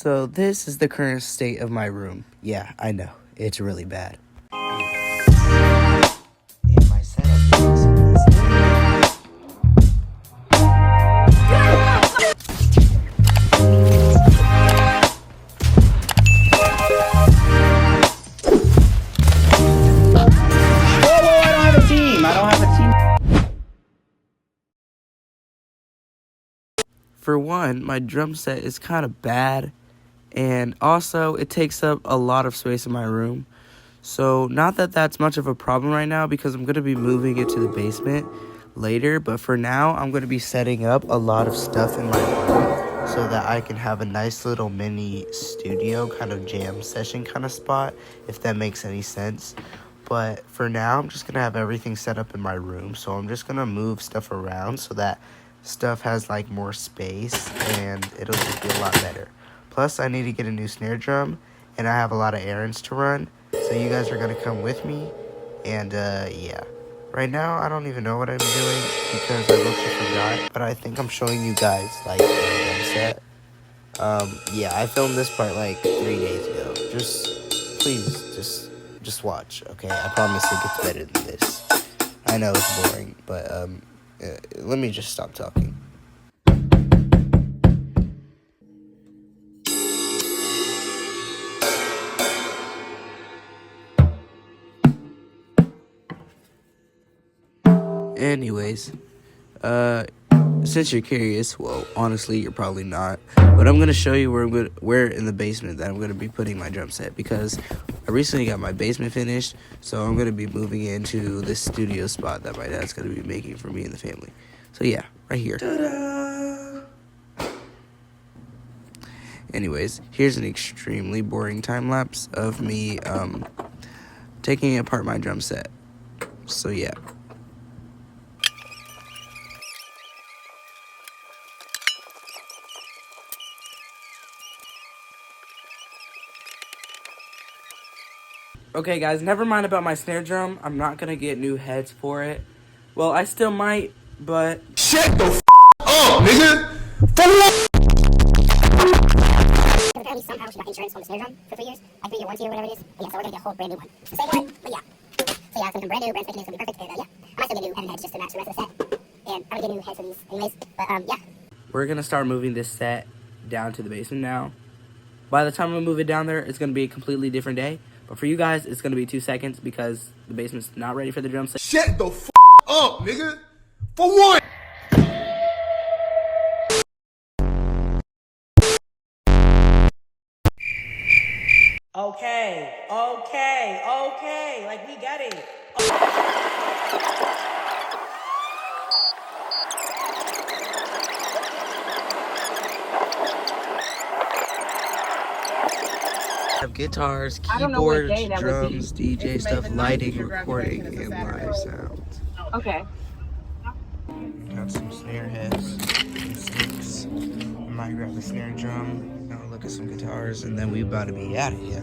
So this is the current state of my room. Yeah, I know. It's really bad. And my setup is For one, my drum set is kind of bad, and also it takes up a lot of space in my room. So not that that's much of a problem right now because I'm going to be moving it to the basement later, but for now I'm going to be setting up a lot of stuff in my room so that I can have a nice little mini studio kind of jam session kind of spot, if that makes any sense. But for now, I'm just going to have everything set up in my room, so I'm just going to move stuff around so that stuff has like more space and it'll just be a lot better. Plus, I need to get a new snare drum and I have a lot of errands to run, so you guys are going to come with me. And yeah, right now I don't even know what I'm doing because I looked forgot, but I think I'm showing you guys like the drum set. Yeah, I filmed this part like 3 days ago. Please just watch, okay? I promise it gets better than this. I know it's boring, but let me just stop talking. Anyways, since you're curious, well, honestly, you're probably not, but I'm gonna show you where in the basement that I'm gonna be putting my drum set because I recently got my basement finished, so I'm gonna be moving into this studio spot that my dad's gonna be making for me and the family. So yeah, right here. Ta-da! Anyways, here's an extremely boring time lapse of me taking apart my drum set. So yeah. Okay, guys, never mind about my snare drum. I'm not gonna get new heads for it. Well, I still might, but... Shut the up, nigga! For what? Apparently somehow she got insurance on the snare drum for 3 years, like 3-year warranty or whatever it is. But yeah, so we're gonna get a whole brand new one. It's the same one, but yeah. So yeah, it's gonna come brand new, brand spanking, it's gonna be perfect. And yeah, I might still get new head heads just to match the rest of the set. And I'm gonna get new heads for these anyways. But yeah. We're gonna start moving this set down to the basement now. By the time we move it down there, it's gonna be a completely different day. But for you guys, it's gonna be 2 seconds because the basement's not ready for the drum set. Shut the up, nigga! For what? Okay, like we get it. Have guitars, keyboards, drums, DJ stuff, lighting, recording, and live sounds. Okay. Got some snare heads and sticks. I might grab the snare drum, look at some guitars, and then we about to be out of here.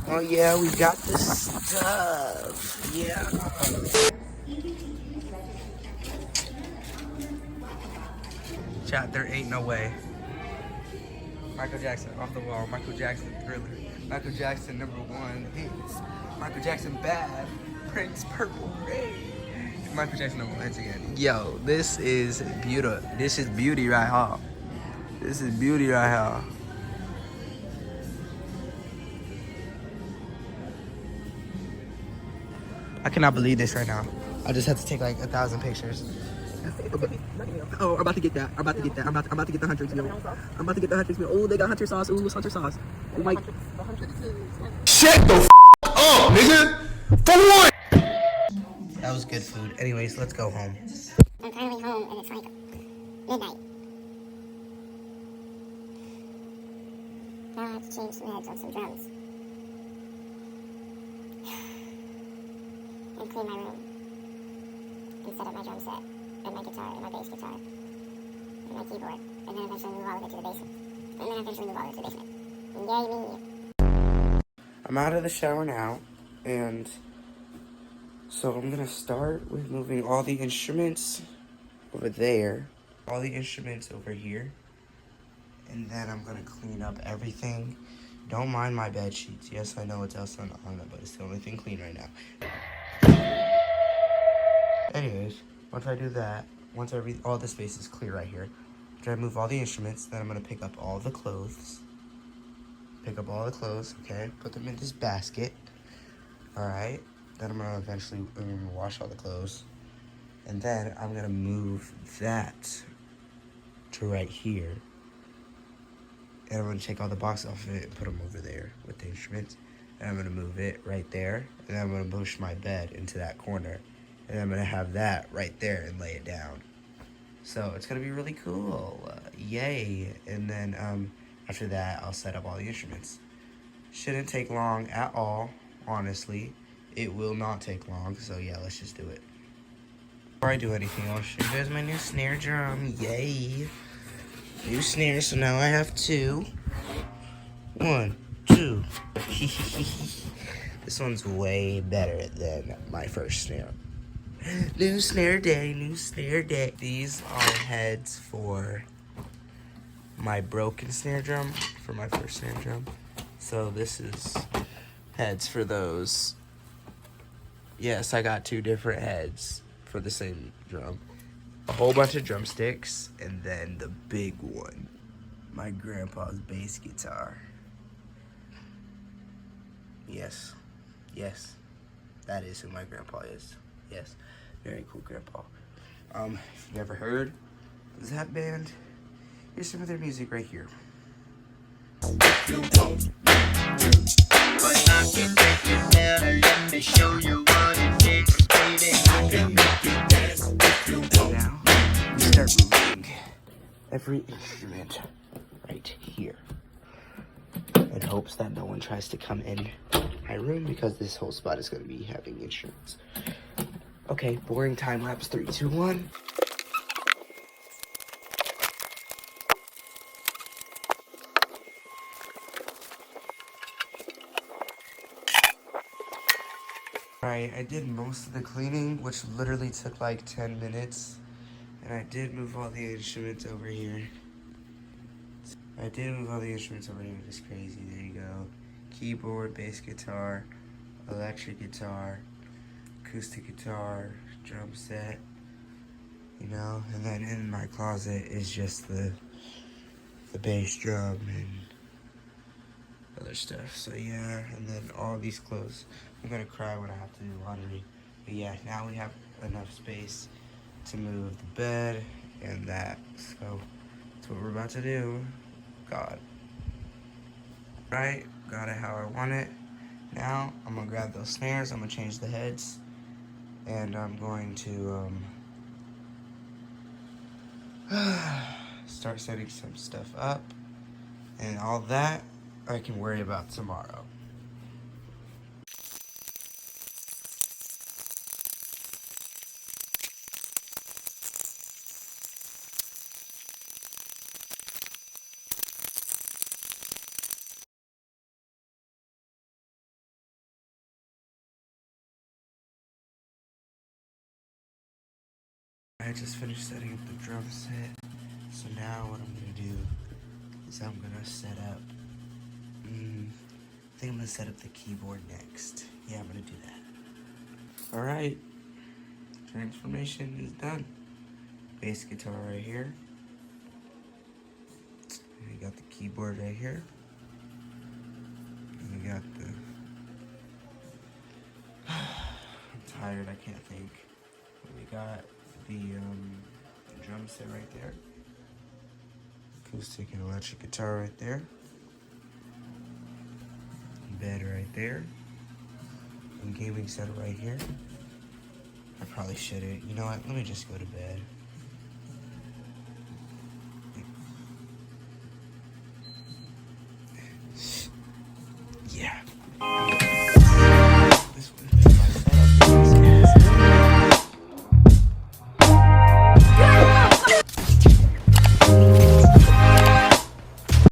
Oh yeah, we got this stuff. Yeah. Chat, there ain't no way. Michael Jackson, Off the Wall, Michael Jackson, Thriller, Michael Jackson, #1 hits, Michael Jackson, Bad, Prince, Purple Rain, Michael Jackson, #1 hits again. Yo, this is beauty. This is beauty right here. This is beauty right here. I cannot believe this right now. I just had to take like 1,000 pictures. Oh, I'm about to get that. I'm about to get that. I'm about to get the Hunter's meal. I'm about to get the Hunter's meal. Oh, they got Hunter sauce. Ooh, it's Hunter sauce. Oh my. Shut the up, nigga! For what? That was good food. Anyways, let's go home. I'm finally home and it's like midnight. Now I have to change some heads on some drums. And clean my room. And set up my drum set. And my guitar, and my bass guitar. And my keyboard. And then eventually move all of it to the basement. And then eventually move all of it to the basement. And yay me. I'm out of the shower now, and so I'm gonna start with moving all the instruments over there, all the instruments over here, And then I'm gonna clean up everything. Don't mind my bed sheets. Yes, I know it's else on it, but it's the only thing clean right now. Anyways, once I do that, once all the space is clear right here, after I move all the instruments, then I'm gonna pick up all the clothes. Okay? Put them in this basket. Alright? Then I'm gonna eventually wash all the clothes. And then I'm gonna move that to right here. And I'm gonna take all the boxes off of it and put them over there with the instruments. And I'm gonna move it right there. And then I'm gonna push my bed into that corner. And I'm gonna have that right there and lay it down. So it's gonna be really cool. Yay. And then after that, I'll set up all the instruments. Shouldn't take long at all, honestly. It will not take long, so yeah, let's just do it. Before I do anything, I'll show you guys my new snare drum. Yay. New snare, so now I have 2. 1, 2. This one's way better than my first snare. New snare day, new snare day. These are heads for my broken snare drum, for my first snare drum. So this is heads for those. Yes, I got 2 different heads for the same drum. A whole bunch of drumsticks, and then the big one, my grandpa's bass guitar. Yes, that is who my grandpa is. Yes, very cool grandpa. If you've never heard that band, here's some of their music right here. Now, we start moving every instrument right here in hopes that no one tries to come in my room because this whole spot is going to be having instruments. Okay, boring time lapse. 3, 2, 1. Alright, I did most of the cleaning, which literally took like 10 minutes. And I did move all the instruments over here. It's crazy. There you go. Keyboard, bass guitar, electric guitar, acoustic guitar, drum set. You know, and then in my closet is just the bass drum and other stuff. So yeah, and then all these clothes. I'm gonna cry when I have to do laundry. But yeah, now we have enough space to move the bed and that. So that's what we're about to do. God. Right, got it how I want it. Now I'm gonna grab those snares, I'm gonna change the heads, and I'm going to start setting some stuff up, and all that I can worry about tomorrow. I just finished setting up the drum set, so now what I'm gonna do is I'm gonna set up, I think I'm gonna set up the keyboard next. Yeah, I'm gonna do that. Alright, transformation is done. Bass guitar right here. And we got the keyboard right here. And we got the, I'm tired, I can't think. We got the drum set right there. Acoustic and electric guitar right there. Bed right there. And gaming set right here. I probably shouldn't. You know what? Let me just go to bed.